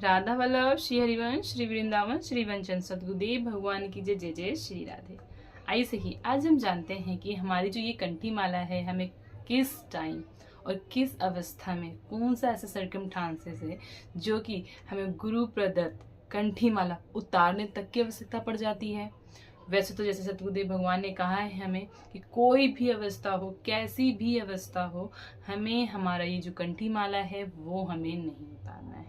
राधा वल्लभ श्री हरिवंश श्री वृंदावन श्री वंचन सदगुरुदेव भगवान की जय। जय जय श्री राधे। आइए सही, आज हम जानते हैं कि हमारी जो ये कंठी माला है हमें किस टाइम और किस अवस्था में कौन सा ऐसा सर्कमस्टांसेस है जो कि हमें गुरु प्रदत्त कंठी माला उतारने तक की आवश्यकता पड़ जाती है। वैसे तो जैसे सतगुरुदेव भगवान ने कहा है हमें कि कोई भी अवस्था हो, कैसी भी अवस्था हो, हमें हमारा ये जो कंठी माला है वो हमें नहीं उतारना है,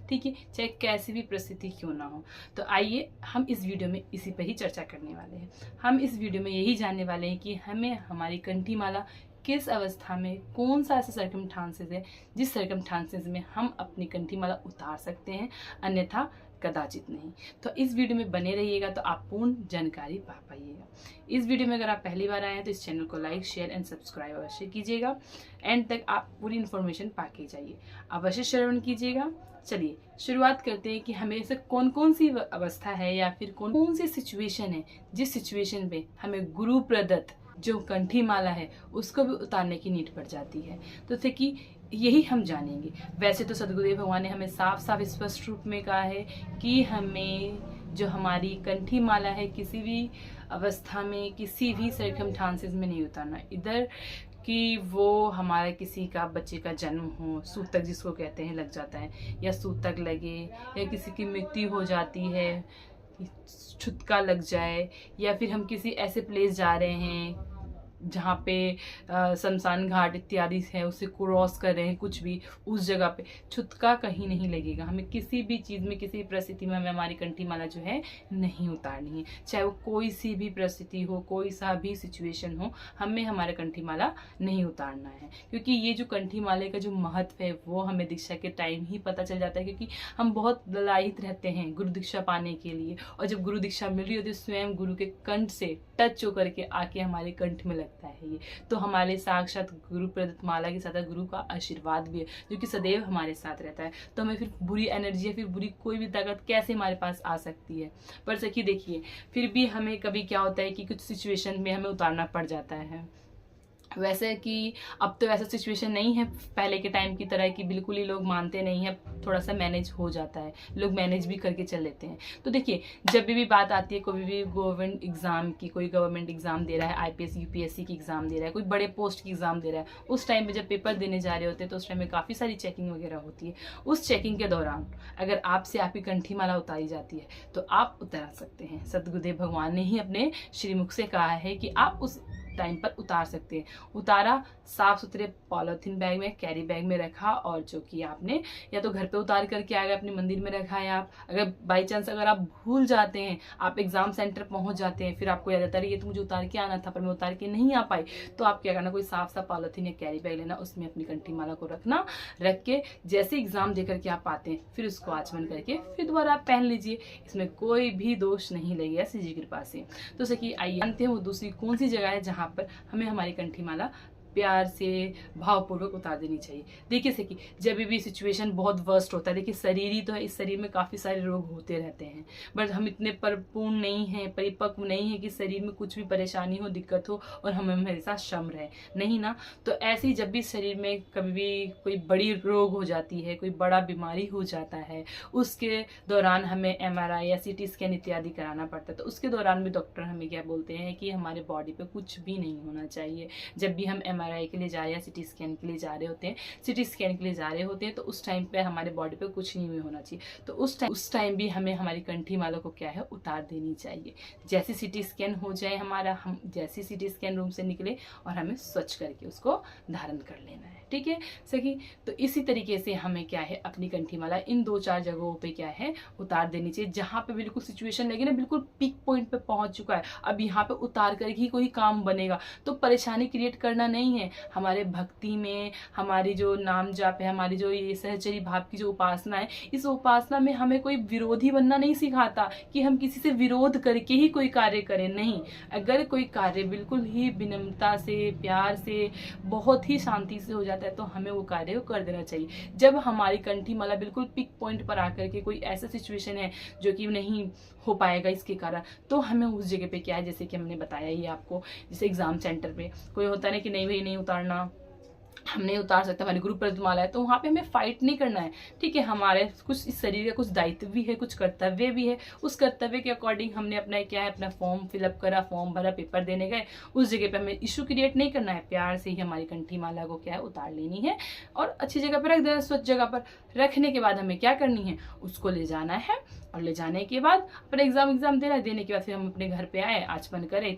ठीक है, चाहे कैसी भी परिस्थिति क्यों ना हो। तो आइए हम इस वीडियो में इसी पर ही चर्चा करने वाले हैं। हम इस वीडियो में यही जानने वाले हैं कि हमें हमारी कंठी माला किस अवस्था में, कौन सा ऐसा सर्कमस्टांसेस है जिस सर्कमस्टांसेस में हम अपनी कंठी माला उतार सकते हैं, अन्यथा कदाचित नहीं। तो इस वीडियो में बने रहिएगा तो आप पूर्ण जानकारी पा पाइएगा। इस वीडियो में अगर आप पहली बार आए हैं तो इस चैनल को लाइक, शेयर एंड सब्सक्राइब अवश्य कीजिएगा। एंड तक आप पूरी इन्फॉर्मेशन पा के जाइए, अवश्य श्रवण कीजिएगा। चलिए शुरुआत करते हैं कि हमें ऐसे कौन कौन सी अवस्था है या फिर कौन कौन सी सिचुएशन है जिस सिचुएशन पे हमें गुरु प्रदत्त जो कंठी माला है उसको भी उतारने की नीड पड़ जाती है। तो जैसे कि यही हम जानेंगे। वैसे तो सदगुरुदेव भगवान ने हमें साफ साफ स्पष्ट रूप में कहा है कि हमें जो हमारी कंठी माला है किसी भी अवस्था में, किसी भी सर्कमस्टांसेस में नहीं उतारना। इधर कि वो हमारे किसी का बच्चे का जन्म हो, सूतक जिसको कहते हैं लग जाता है, या सूतक लगे, या किसी की मृत्यु हो जाती है, छुतका लग जाए, या फिर हम किसी ऐसे प्लेस जा रहे हैं जहाँ पे शमशान घाट इत्यादि है, उसे क्रॉस कर रहे हैं, कुछ भी उस जगह पे छुतका कहीं नहीं लगेगा। हमें किसी भी चीज़ में, किसी भी परिस्थिति में हमें हमारी कंठी माला जो है नहीं उतारनी है, चाहे वो कोई सी भी परिस्थिति हो, कोई सा भी सिचुएशन हो, हमें हमारा कंठी माला नहीं उतारना है। क्योंकि ये जो कंठी माले का जो महत्व है वो हमें दीक्षा के टाइम ही पता चल जाता है, क्योंकि हम बहुत ललायित रहते हैं गुरु दीक्षा पाने के लिए, और जब गुरु दीक्षा मिल रही होती है स्वयं गुरु के कंठ से टच होकर के आके हमारे कंठ में लगता है ये, तो हमारे साक्षात गुरु प्रदत्त माला के साथ गुरु का आशीर्वाद भी है जो कि सदैव हमारे साथ रहता है। तो हमें फिर बुरी एनर्जी या फिर बुरी कोई भी ताकत कैसे हमारे पास आ सकती है। पर सखी देखिए, फिर भी हमें कभी क्या होता है कि कुछ सिचुएशन में हमें उतारना पड़ जाता है। वैसे कि अब तो ऐसा सिचुएशन नहीं है पहले के टाइम की तरह कि बिल्कुल ही लोग मानते नहीं है, थोड़ा सा मैनेज हो जाता है, लोग मैनेज भी करके चल लेते हैं। तो देखिए, जब भी बात आती है कोई भी गवर्नमेंट एग्जाम की, कोई गवर्नमेंट एग्जाम दे रहा है, आईपीएस यूपीएससी की एग्जाम दे रहा है, कोई बड़े पोस्ट की एग्जाम दे रहा है, उस टाइम में जब पेपर देने जा रहे होते हैं तो उस टाइम में काफ़ी सारी चेकिंग वगैरह होती है। उस चेकिंग के दौरान अगर आपसे आपकी कंठी माला उतारी जाती है तो आप उतार सकते हैं। सतगुरुदेव भगवान ने ही अपने श्रीमुख से कहा है कि आप उस टाइम पर उतार सकते हैं। उतारा, साफ सुथरे पॉलिथीन बैग में, कैरी बैग में रखा, और जो कि आपने या तो घर पे उतार करके आएगा, अपने मंदिर में रखा है। आप अगर बाई चांस अगर आप भूल जाते हैं, आप एग्जाम सेंटर पहुंच जाते हैं, फिर आपको याद आता है ये तो मुझे उतार के आना था पर मैं उतार के नहीं आ पाई, तो आप क्या करना, कोई साफ सा पॉलिथीन या कैरी बैग लेना, उसमें अपनी कंठी माला को रखना, रख के जैसे एग्जाम दे करके आप आते हैं फिर उसको आचमन करके फिर दोबारा आप पहन लीजिए। इसमें कोई भी दोष नहीं लगेगा श्री जी की कृपा से। तो सखी आइए जानते हैं वो दूसरी कौन सी जगह है जहाँ पर हमें हमारी कंठी माला प्यार से भावपूर्वक उतार देनी चाहिए। देखिए सखी, जब भी सिचुएशन बहुत वर्स्ट होता है, देखिए शरीर ही तो है, इस शरीर में काफ़ी सारे रोग होते रहते हैं, बट हम इतने परिपूर्ण नहीं हैं, परिपक्व नहीं है कि शरीर में कुछ भी परेशानी हो, दिक्कत हो और हमें हमेशा श्रम रहे, नहीं ना। तो ऐसे ही जब भी शरीर में कभी भी कोई बड़ी रोग हो जाती है, कोई बड़ा बीमारी हो जाता है, उसके दौरान हमें एमआरआई या सीटी स्कैन इत्यादि कराना पड़ता है। तो उसके दौरान भी डॉक्टर हमें क्या बोलते हैं कि हमारे बॉडी पे कुछ भी नहीं होना चाहिए। जब भी हम एमआरआई के लिए जा रहे हैं, सीटी स्कैन के लिए जा रहे होते हैं, सीटी स्कैन के लिए जा रहे होते हैं, तो उस टाइम पे हमारे बॉडी पे कुछ नहीं होना चाहिए। तो उस टाइम भी हमें हमारी कंठी माला को क्या है, उतार देनी चाहिए। जैसे सीटी स्कैन हो जाए हमारा, हम जैसे सीटी स्कैन रूम से निकले और हमें स्वच्छ करके उसको धारण कर लेना है, ठीक है सखी। तो इसी तरीके से हमें क्या है अपनी कंठी माला इन 2-4 जगहों पे क्या है उतार देनी चाहिए, जहाँ पे बिल्कुल सिचुएशन लगे ना बिल्कुल पीक पॉइंट पे पहुंच चुका है, अब यहाँ पे उतार कर ही कोई काम बनेगा। तो परेशानी क्रिएट करना नहीं है। हमारे भक्ति में, हमारी जो नाम जाप है, हमारी जो ये सहचरी भाव की जो उपासना है, इस उपासना में हमें कोई विरोधी बनना नहीं सिखाता कि हम किसी से विरोध करके ही कोई कार्य करें, नहीं। अगर कोई कार्य बिल्कुल ही विनम्रता से, प्यार से, बहुत ही शांति से हो जाता है तो हमें वो कार्य कर देना चाहिए। जब हमारी कंठी माला बिल्कुल पिक पॉइंट पर आकर के कोई ऐसा सिचुएशन है जो कि नहीं हो पाएगा इसके कारण, तो हमें उस जगह पे क्या है, जैसे कि हमने बताया ही आपको, जैसे एग्जाम सेंटर पे कोई होता है ना कि नहीं भाई नहीं उतारना, हमने उतार सकते हैं, हमारी गुरु प्रदमाला है, तो वहाँ पे हमें फाइट नहीं करना है। ठीक है, हमारे कुछ इस शरीर का कुछ दायित्व भी है, कुछ कर्तव्य भी है। उस कर्तव्य के अकॉर्डिंग हमने अपना क्या है, अपना फॉर्म फिलअप करा, फॉर्म भरा, पेपर देने गए, उस जगह पे हमें इशू क्रिएट नहीं करना है। प्यार से ही हमारी कंठी माला को क्या है, उतार लेनी है और अच्छी जगह पर रख देना। स्वच्छ जगह पर रखने के बाद हमें क्या करनी है, उसको ले जाना है और ले जाने के बाद अपना एग्जाम देने के बाद फिर हम अपने घर पे आए, आचमन करें,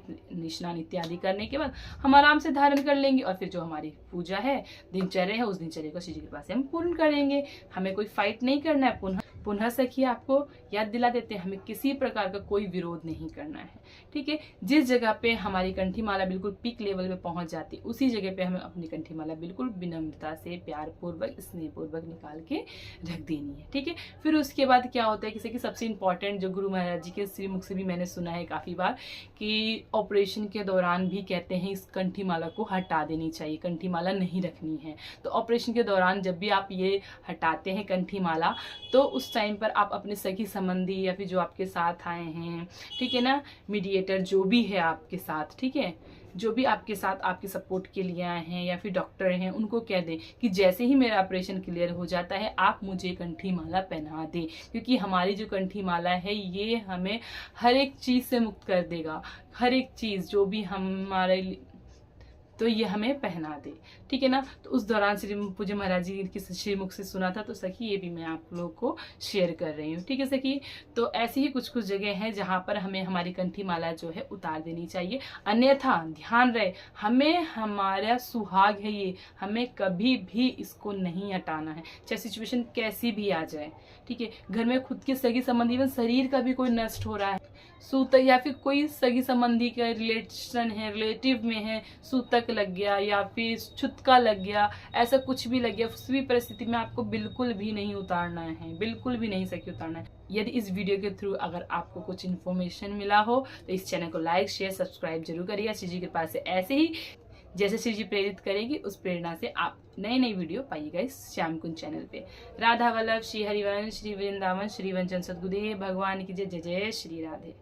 स्नान इत्यादि करने के बाद हम आराम से धारण कर लेंगे और फिर जो हमारी पूजा है, दिनचर्या है, उस दिनचर्या को श्री जी की कृपा से हम पूर्ण करेंगे। हमें कोई फाइट नहीं करना है। पुनः सखी आपको याद दिला देते हैं, हमें किसी प्रकार का कोई विरोध नहीं करना है। ठीक है, जिस जगह पे हमारी कंठी माला बिल्कुल पीक लेवल पे पहुंच जाती, उसी जगह पे हमें अपनी कंठी माला बिल्कुल विनम्रता से, प्यार पूर्वक, स्नेह पूर्वक निकाल के रख देनी है। ठीक है, फिर उसके बाद क्या होता है, किसी की सबसे इंपॉर्टेंट जो गुरु महाराज जी के श्री मुख से भी मैंने सुना है काफी बार कि ऑपरेशन के दौरान भी कहते हैं इस कंठी माला को हटा देनी चाहिए, कंठी माला नहीं रखनी है। तो ऑपरेशन के दौरान जब भी आप ये हटाते हैं कंठी माला, तो उस टाइम पर आप अपने सखी संबंधी या फिर जो आपके साथ आए हैं, ठीक है ना, मीडिएटर जो भी है आपके साथ, ठीक है, जो भी आपके साथ आपके सपोर्ट के लिए आए हैं या फिर डॉक्टर हैं, उनको कह दें कि जैसे ही मेरा ऑपरेशन क्लियर हो जाता है आप मुझे कंठी माला पहना दें, क्योंकि हमारी जो कंठी माला है ये हमें हर एक चीज़ से मुक्त कर देगा। हर एक चीज़ जो भी हमारे, तो ये हमें पहना दे। ठीक है ना, तो उस दौरान श्री पूज्य महाराज जी की श्रीमुख से सुना था, तो सखी ये भी मैं आप लोगों को शेयर कर रही हूँ। ठीक है सखी, तो ऐसी ही कुछ कुछ जगह हैं जहाँ पर हमें हमारी कंठी माला जो है उतार देनी चाहिए। अन्यथा ध्यान रहे, हमें हमारा सुहाग है ये, हमें कभी भी इसको नहीं हटाना है, चाहे सिचुएशन कैसी भी आ जाए। ठीक है, घर में खुद के सगी संबंधी, इवन शरीर का भी कोई नष्ट हो रहा है, सूतक या फिर कोई सगी संबंधी का रिलेशन है, रिलेटिव में है, सूतक लग गया या फिर छुतका लग गया, ऐसा कुछ भी लग गया, उस भी परिस्थिति में आपको बिल्कुल भी नहीं उतारना है, बिल्कुल भी नहीं सकी उतारना है। यदि इस वीडियो के थ्रू अगर आपको कुछ इन्फॉर्मेशन मिला हो तो इस चैनल को लाइक, शेयर, सब्सक्राइब जरूर करिएगा। श्री जी के पास से ऐसे ही जैसे श्री जी प्रेरित करेगी, उस प्रेरणा से आप नई वीडियो पाइएगा इस श्याम कुंज चैनल पे। राधा वल्लभ, श्री हरिवंश, श्री वृंदावन, श्री वंचन सद्गुरुदेव भगवान की जय। जय जय श्री राधे।